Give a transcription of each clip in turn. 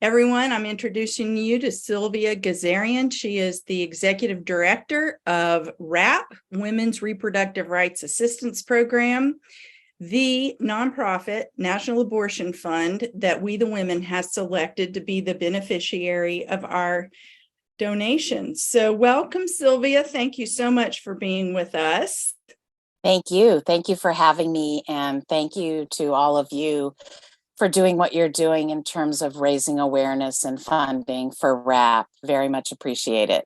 Everyone, I'm introducing you to Sylvia Ghazarian. She is the Executive Director of WRRAP, Women's Reproductive Rights Assistance Program, the nonprofit National Abortion Fund that We the Women has selected to be the beneficiary of our donations. So welcome, Sylvia. Thank you so much for being with us. Thank you. Thank you for having me. And thank you to all of you for doing what you're doing in terms of raising awareness and funding for WRRAP. Very much appreciate it.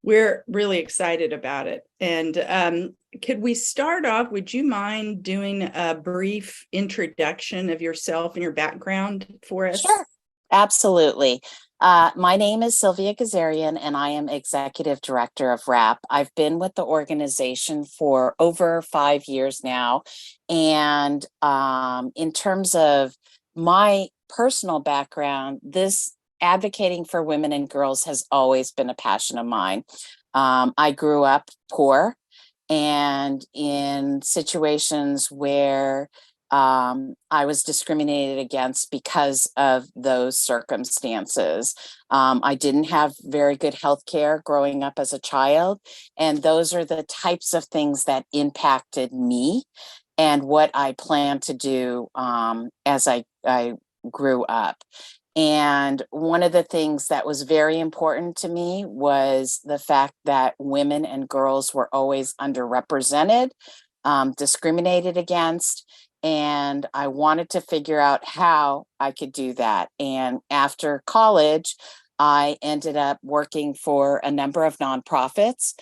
We're really excited about it. And could we start off, would you mind doing a brief introduction of yourself and your background for us? Sure, absolutely. My name is Sylvia Ghazarian, and I am Executive Director of WRRAP. I've been with the organization for over 5 years now. And in terms of my personal background, this advocating for women and girls has always been a passion of mine. I grew up poor and in situations where I was discriminated against because of those circumstances. I didn't have very good health care growing up as a child, and those are the types of things that impacted me and what I plan to do as I grew up. And one of the things that was very important to me was the fact that women and girls were always underrepresented, discriminated against, and I wanted to figure out how I could do that. And after college, I ended up working for a number of nonprofits,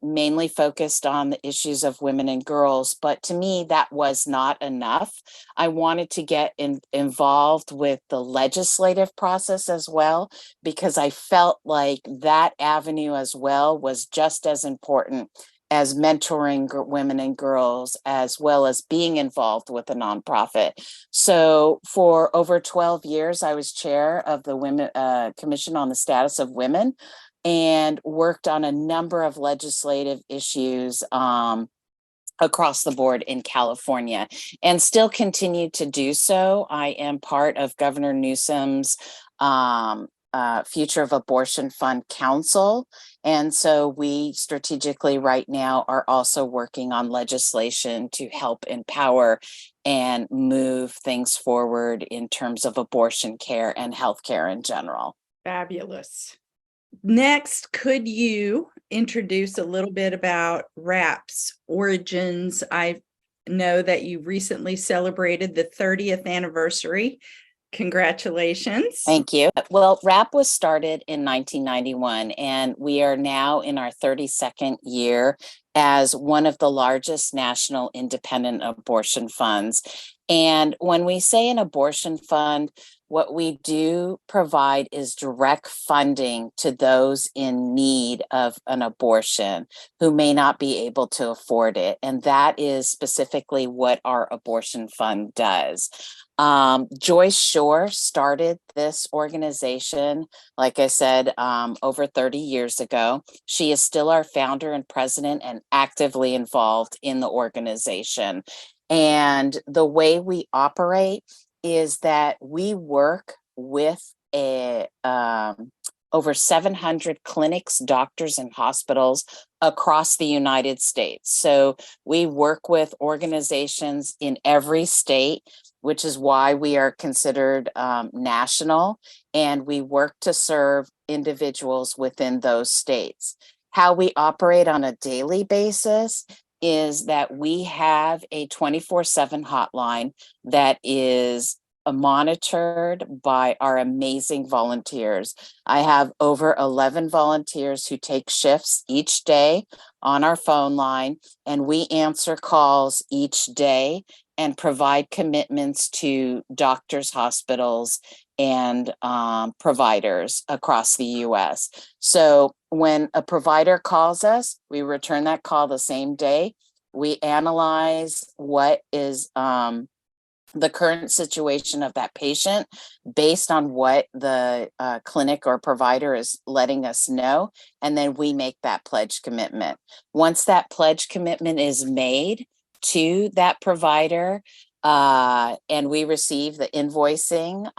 mainly focused on the issues of women and girls. But to me, that was not enough. I wanted to get involved with the legislative process as well, because I felt like that avenue as well was just as important as mentoring women and girls, as well as being involved with a nonprofit. So for over 12 years, I was chair of the Women Commission on the Status of Women and worked on a number of legislative issues across the board in California, and still continue to do so. I am part of Governor Newsom's Future of Abortion Fund Council. And so we strategically right now are also working on legislation to help empower and move things forward in terms of abortion care and healthcare in general. Fabulous. Next, could you introduce a little bit about WRRAP's origins? I know that you recently celebrated the 30th anniversary. Congratulations. Thank you. Well, WRRAP was started in 1991, and we are now in our 32nd year as one of the largest national independent abortion funds. And when we say an abortion fund, what we do provide is direct funding to those in need of an abortion who may not be able to afford it. And that is specifically what our abortion fund does. Joyce Shore started this organization, like I said, over 30 years ago. She is still our founder and president and actively involved in the organization. And the way we operate is that we work with over 700 clinics, doctors, and hospitals across the United States. So we work with organizations in every state, which is why we are considered national, and we work to serve individuals within those states. How we operate on a daily basis is that we have a 24/7 hotline that is monitored by our amazing volunteers. I have over 11 volunteers who take shifts each day on our phone line, and we answer calls each day and provide commitments to doctors, hospitals, and providers across the US. So when a provider calls us, we return that call the same day. We analyze what is the current situation of that patient based on what the clinic or provider is letting us know, and then we make that pledge commitment. Once that pledge commitment is made to that provider, and we receive the invoicing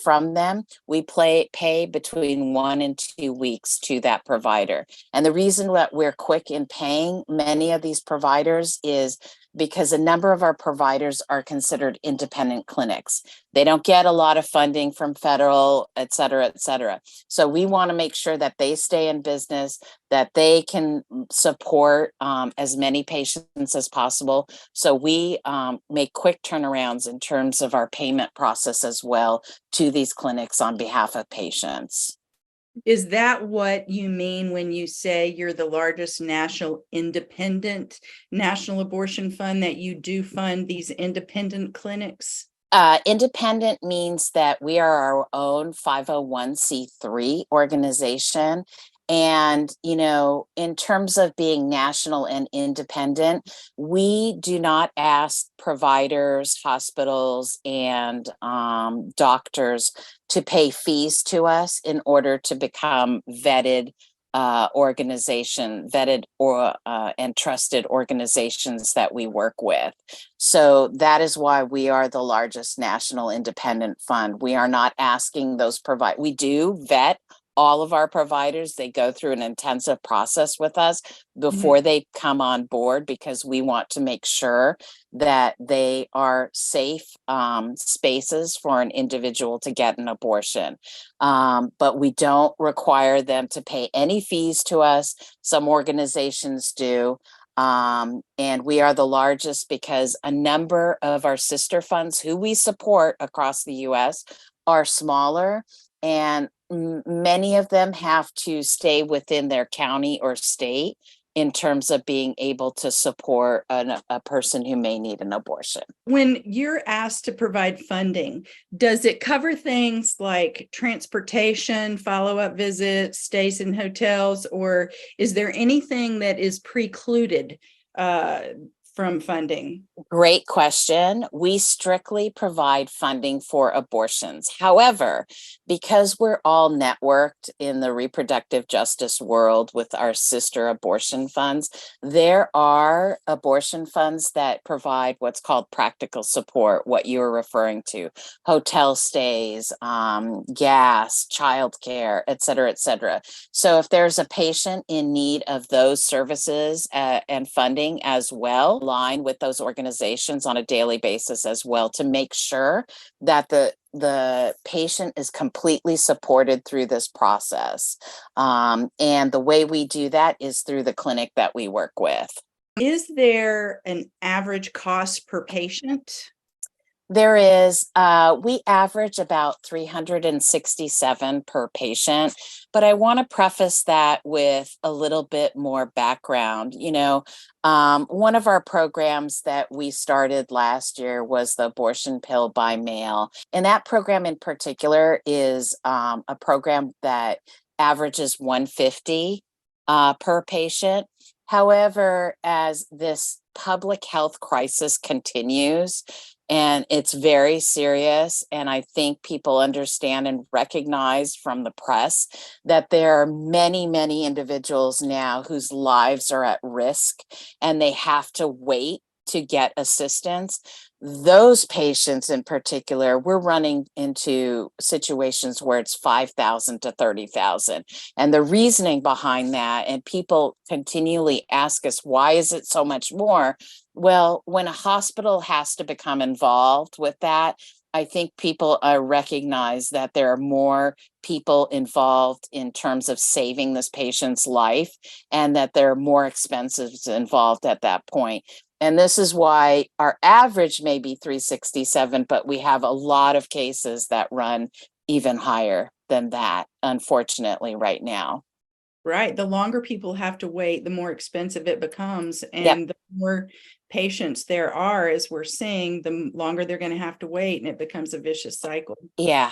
from them. We pay between 1 and 2 weeks to that provider. And the reason that we're quick in paying many of these providers is because a number of our providers are considered independent clinics. They don't get a lot of funding from federal, et cetera, et cetera. So we want to make sure that they stay in business, that they can support as many patients as possible. So we make quick turnarounds in terms of our payment process as well to these clinics on behalf of patients. Is that what you mean when you say you're the largest national independent national abortion fund, that you do fund these independent clinics? Independent means that we are our own 501c3 organization. And, you know, in terms of being national and independent, we do not ask providers, hospitals, and doctors to pay fees to us in order to become vetted and trusted organizations that we work with. So that is why we are the largest national independent fund. We are not asking those we do vet all of our providers. They go through an intensive process with us before they come on board, because we want to make sure that they are safe spaces for an individual to get an abortion. But we don't require them to pay any fees to us. Some organizations do. And we are the largest because a number of our sister funds who we support across the US are smaller, and many of them have to stay within their county or state in terms of being able to support a person who may need an abortion. When you're asked to provide funding, does it cover things like transportation, follow-up visits, stays in hotels, or is there anything that is precluded from funding? Great question. We strictly provide funding for abortions. However, because we're all networked in the reproductive justice world with our sister abortion funds, there are abortion funds that provide what's called practical support, what you're referring to: hotel stays, gas, childcare, et cetera, et cetera. So if there's a patient in need of those services and funding as well, align with those organizations on a daily basis as well, to make sure that the patient is completely supported through this process. And the way we do that is through the clinic that we work with. Is there an average cost per patient? There is. We average about 367 per patient, but I want to preface that with a little bit more background. You know, one of our programs that we started last year was the abortion pill by mail. And that program in particular is a program that averages 150 per patient. However, as this public health crisis continues, and it's very serious, and I think people understand and recognize from the press that there are many, many individuals now whose lives are at risk and they have to wait to get assistance. Those patients in particular, we're running into situations where it's 5,000 to 30,000. And the reasoning behind that, and people continually ask us, why is it so much more? Well, when a hospital has to become involved with that, I think people recognize that there are more people involved in terms of saving this patient's life, and that there are more expenses involved at that point. And this is why our average may be 367, but we have a lot of cases that run even higher than that, unfortunately, right now. Right. The longer people have to wait, the more expensive it becomes. And the more patients there are, as we're seeing, the longer they're going to have to wait, and it becomes a vicious cycle. Yeah.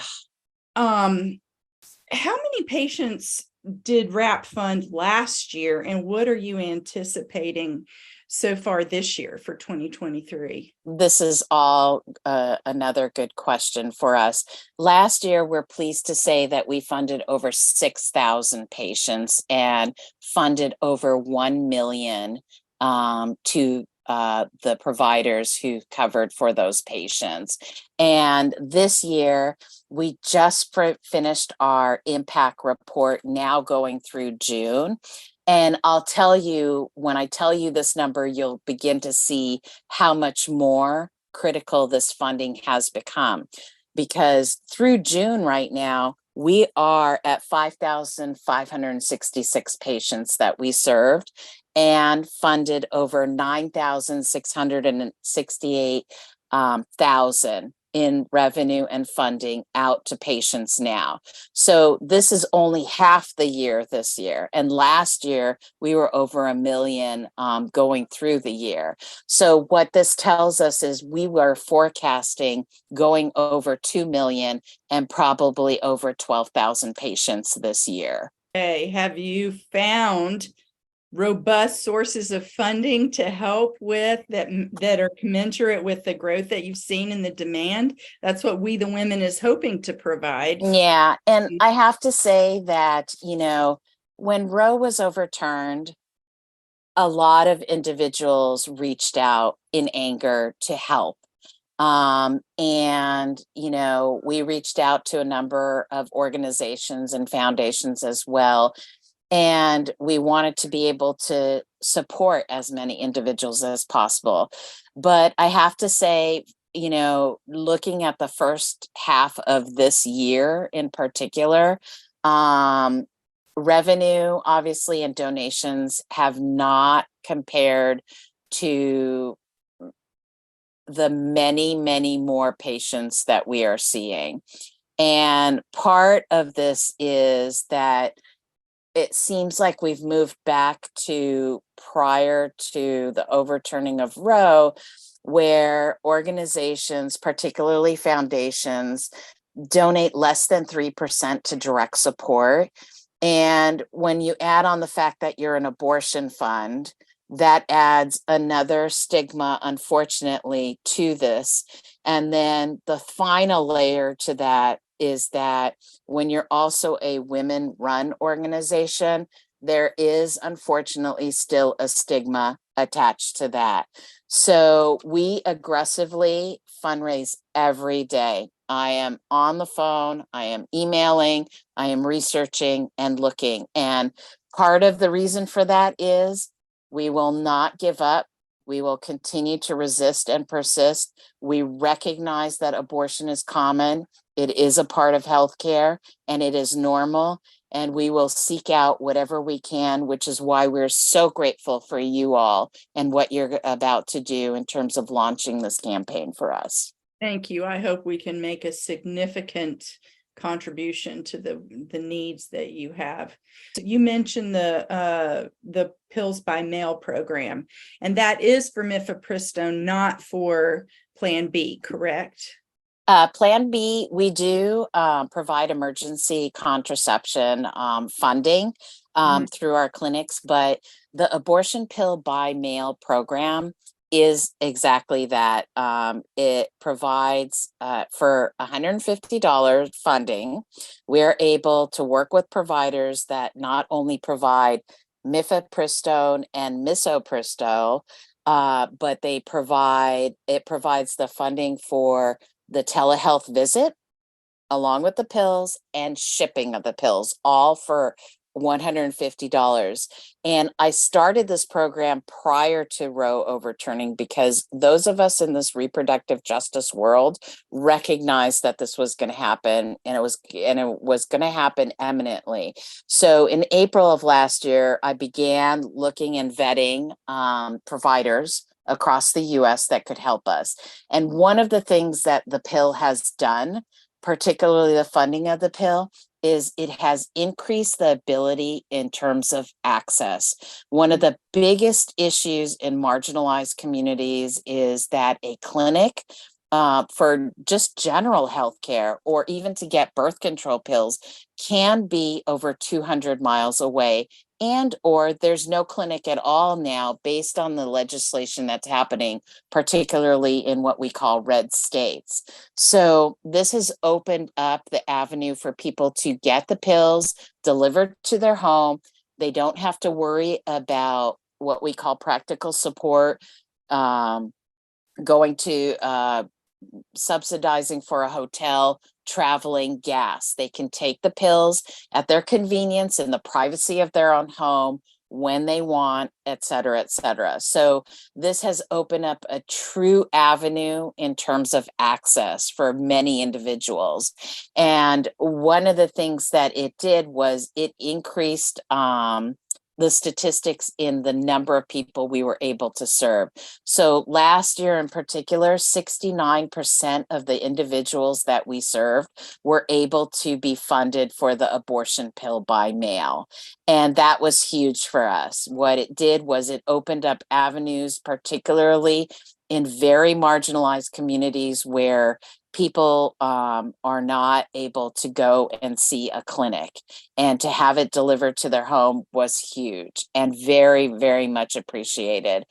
How many patients did WRRAP fund last year, and what are you anticipating so far this year for 2023? This is all another good question for us. Last year, we're pleased to say that we funded over 6,000 patients and funded over 1 million to the providers who covered for those patients. And this year, we just finished our impact report, now going through June. And I'll tell you, when I tell you this number, you'll begin to see how much more critical this funding has become. Because through June right now, we are at 5,566 patients that we served and funded over 9,668 thousand in revenue and funding out to patients now. So this is only half the year this year. And last year, we were over 1 million going through the year. So what this tells us is we were forecasting going over 2 million and probably over 12,000 patients this year. Hey, have you found robust sources of funding to help with that are commensurate with the growth that you've seen in the demand? That's what We the Women is hoping to provide. Yeah, and I have to say that, when Roe was overturned, a lot of individuals reached out in anger to help. We reached out to a number of organizations and foundations as well. And we wanted to be able to support as many individuals as possible. But I have to say, looking at the first half of this year in particular, revenue, obviously, and donations have not compared to the many, many more patients that we are seeing. And part of this is that it seems like we've moved back to prior to the overturning of Roe, where organizations, particularly foundations, donate less than 3% to direct support. And when you add on the fact that you're an abortion fund, that adds another stigma, unfortunately, to this. And then the final layer to that is that when you're also a women-run organization, there is unfortunately still a stigma attached to that. So we aggressively fundraise every day. I am on the phone, I am emailing, I am researching and looking. And part of the reason for that is we will not give up. We will continue to resist and persist. We recognize that abortion is common. It is a part of healthcare and it is normal. And we will seek out whatever we can, which is why we're so grateful for you all and what you're about to do in terms of launching this campaign for us. Thank you. I hope we can make a significant contribution to the needs that you have. You mentioned the pills by mail program, and that is for mifepristone, not for Plan B, correct? Plan B, we do provide emergency contraception funding through our clinics, but the abortion pill by mail program is exactly that. It provides for $150 funding. We're able to work with providers that not only provide mifepristone and misoprostol, but it provides the funding for the telehealth visit along with the pills and shipping of the pills, all for $150. And I started this program prior to Roe overturning because those of us in this reproductive justice world recognized that this was going to happen, and it was going to happen eminently. So in April of last year, I began looking and vetting providers across the US that could help us. And one of the things that the pill has done, particularly the funding of the pill, is it has increased the ability in terms of access. One of the biggest issues in marginalized communities is that a clinic for just general health care or even to get birth control pills can be over 200 miles away, and or there's no clinic at all now based on the legislation that's happening, particularly in what we call red states. So this has opened up the avenue for people to get the pills delivered to their home. They don't have to worry about what we call practical support going to subsidizing for a hotel, traveling, gas. They can take the pills at their convenience in the privacy of their own home when they want, et cetera, et cetera. So this has opened up a true avenue in terms of access for many individuals. And one of the things that it did was it increased the statistics in the number of people we were able to serve. So last year in particular, 69% of the individuals that we served were able to be funded for the abortion pill by mail. And that was huge for us. What it did was it opened up avenues, particularly in very marginalized communities where people are not able to go and see a clinic, and to have it delivered to their home was huge and very, very much appreciated.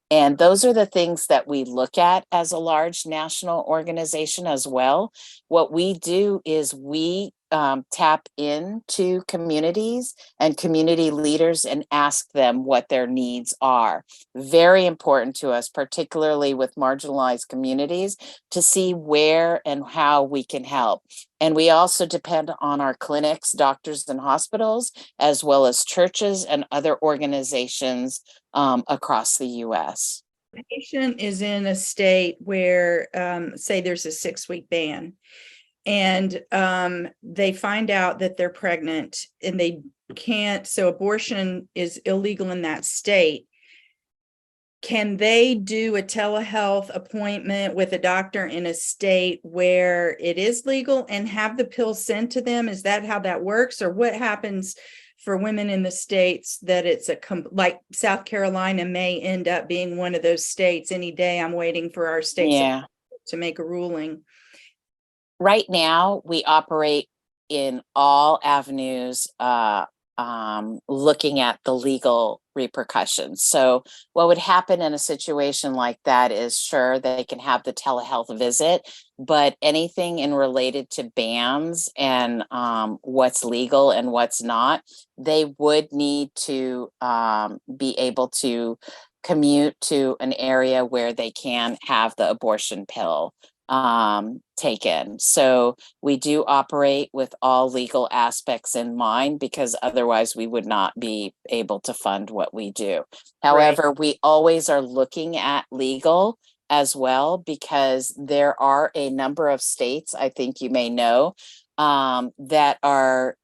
And those are the things that we look at as a large national organization as well. What we do is we tap into communities and community leaders and ask them what their needs are. Very important to us, particularly with marginalized communities, to see where and how we can help. And we also depend on our clinics, doctors, and hospitals, as well as churches and other organizations across the U.S. The patient is in a state where, say, there's a 6-week ban, and they find out that they're pregnant and they can't, so abortion is illegal in that state. Can they do a telehealth appointment with a doctor in a state where it is legal and have the pill sent to them? Is that how that works? Or what happens for women in the states that it's like South Carolina may end up being one of those states any day? I'm waiting for our state to make a ruling. Right now, we operate in all avenues, looking at the legal repercussions. So what would happen in a situation like that is, sure, they can have the telehealth visit, but anything in related to bans and what's legal and what's not, they would need to be able to commute to an area where they can have the abortion pill taken. So we do operate with all legal aspects in mind, because otherwise we would not be able to fund what we do. However, we always are looking at legal as well, because there are a number of states, I think you may know, that are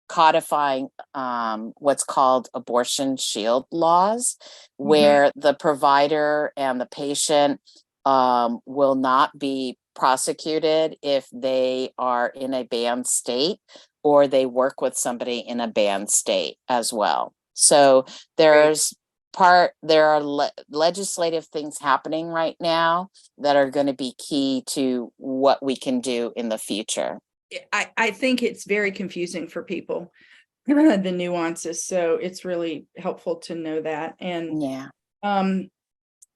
codifying what's called abortion shield laws, where the provider and the patient will not be prosecuted if they are in a banned state or they work with somebody in a banned state as well. So there are legislative things happening right now that are going to be key to what we can do in the future. I think it's very confusing for people, the nuances. So it's really helpful to know that. And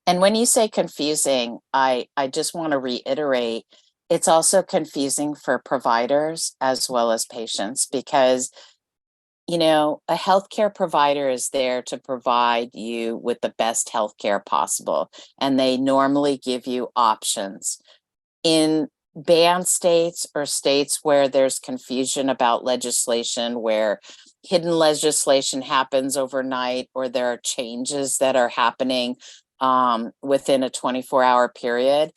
and when you say confusing, I just want to reiterate, it's also confusing for providers as well as patients, because, you know, a healthcare provider is there to provide you with the best healthcare possible, and they normally give you options. In banned states or states where there's confusion about legislation, where hidden legislation happens overnight, or there are changes that are happening within a 24-hour period,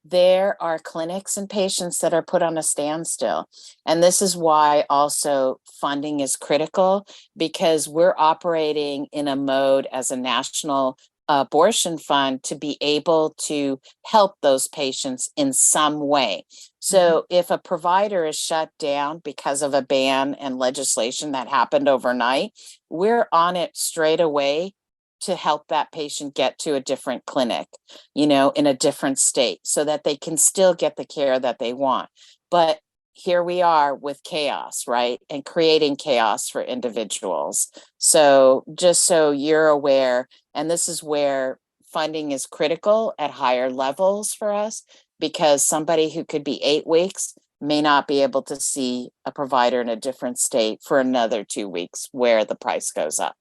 there are clinics and patients that are put on a standstill. And this is why also funding is critical, because we're operating in a mode as a national abortion fund to be able to help those patients in some way. So if a provider is shut down because of a ban and legislation that happened overnight, we're on it straight away to help that patient get to a different clinic, you know, in a different state, so that they can still get the care that they want. But here we are with chaos, right? And creating chaos for individuals. So just so you're aware, and this is where funding is critical at higher levels for us, because somebody who could be 8 weeks may not be able to see a provider in a different state for another 2 weeks, where the price goes up.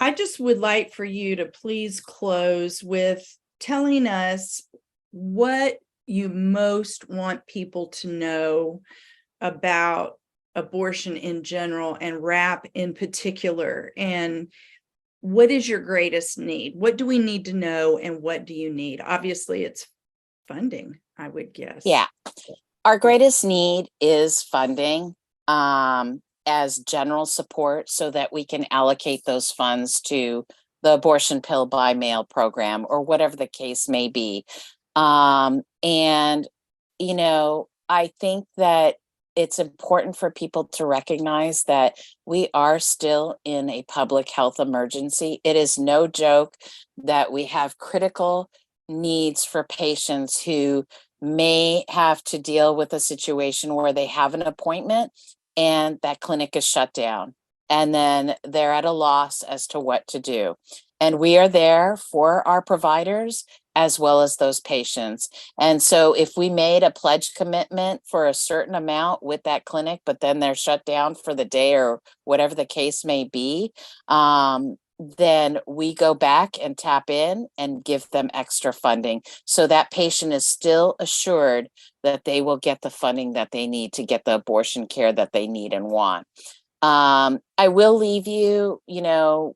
I just would like for you to please close with telling us what you most want people to know about abortion in general and WRRAP in particular. And what is your greatest need? What do we need to know and what do you need? Obviously, it's funding, I would guess. Yeah. Our greatest need is funding as general support so that we can allocate those funds to the abortion pill by mail program or whatever the case may be. And, you know, I think that it's important for people to recognize that we are still in a public health emergency. It is no joke that we have critical needs for patients who may have to deal with a situation where they have an appointment and that clinic is shut down. And then they're at a loss as to what to do. And we are there for our providers as well as those patients. And so if we made a pledge commitment for a certain amount with that clinic, but then they're shut down for the day or whatever the case may be, then we go back and tap in and give them extra funding. So that patient is still assured that they will get the funding that they need to get the abortion care that they need and want. I will leave you,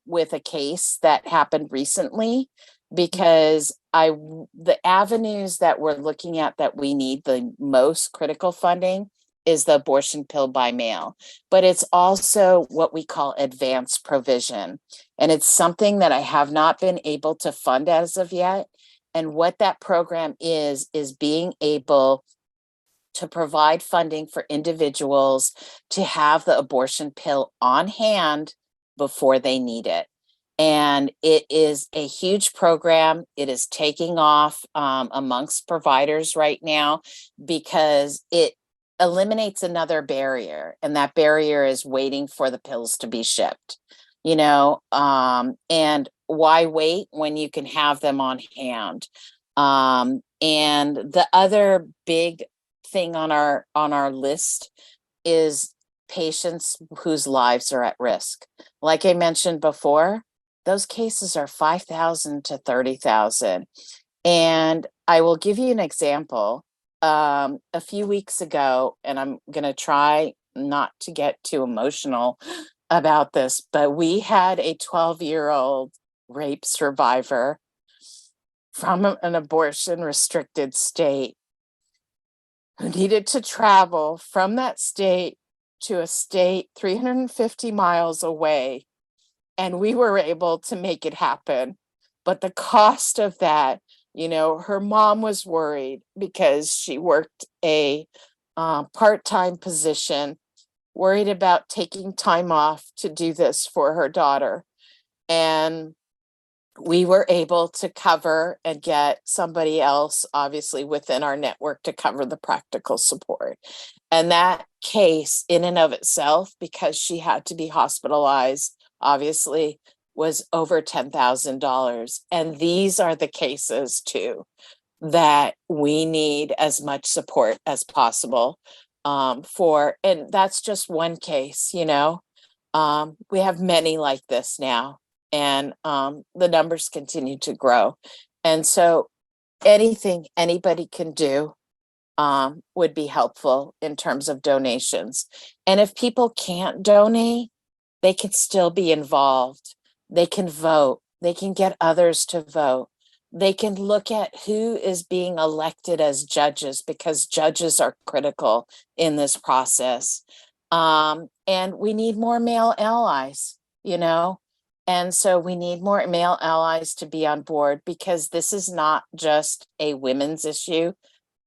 with a case that happened recently, because the avenues that we're looking at that we need the most critical funding is the abortion pill by mail, but it's also what we call advanced provision. And it's something that I have not been able to fund as of yet. And what that program is being able to provide funding for individuals to have the abortion pill on hand before they need it. And it is a huge program. It is taking off amongst providers right now because it eliminates another barrier, and that barrier is waiting for the pills to be shipped. And why wait when you can have them on hand? And the other big thing on our list is patients whose lives are at risk. Like I mentioned before, those cases are 5,000 to 30,000. And I will give you an example. A few weeks ago, and I'm going to try not to get too emotional about this, but we had a 12-year-old rape survivor from an abortion restricted state who needed to travel from that state to a state 350 miles away. And we were able to make it happen. But the cost of that, her mom was worried because she worked a part-time position, worried about taking time off to do this for her daughter. And we were able to cover and get somebody else, obviously within our network, to cover the practical support. And that case in and of itself, because she had to be hospitalized, obviously was over $10,000. And these are the cases too that we need as much support as possible for. And that's just one case, we have many like this now, and the numbers continue to grow. And so anything anybody can do would be helpful in terms of donations. And if people can't donate, they can still be involved. They can vote. They can get others to vote. They can look at who is being elected as judges, because judges are critical in this process. And we need more male allies, and so we need more male allies to be on board, because this is not just a women's issue.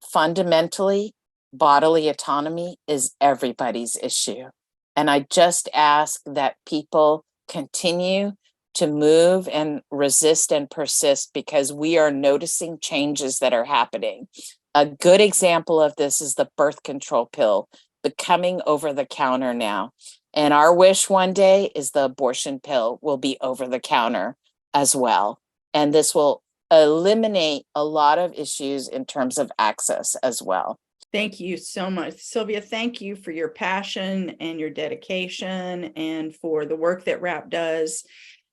Fundamentally, bodily autonomy is everybody's issue. And I just ask that people continue to move and resist and persist, because we are noticing changes that are happening. A good example of this is the birth control pill becoming over the counter now. And our wish one day is the abortion pill will be over the counter as well. And this will eliminate a lot of issues in terms of access as well. Thank you so much, Sylvia. Thank you for your passion and your dedication and for the work that WRRAP does.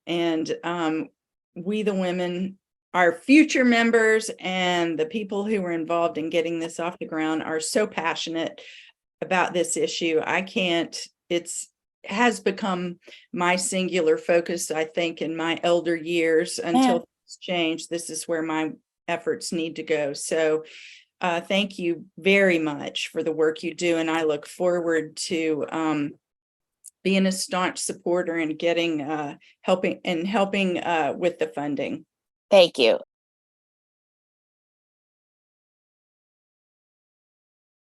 And we, the women, our future members and the people who were involved in getting this off the ground are so passionate about this issue. Has become my singular focus, I think, in my elder years until things change. This is where my efforts need to go. So thank you very much for the work you do. And I look forward to being a staunch supporter and getting helping with the funding. Thank you.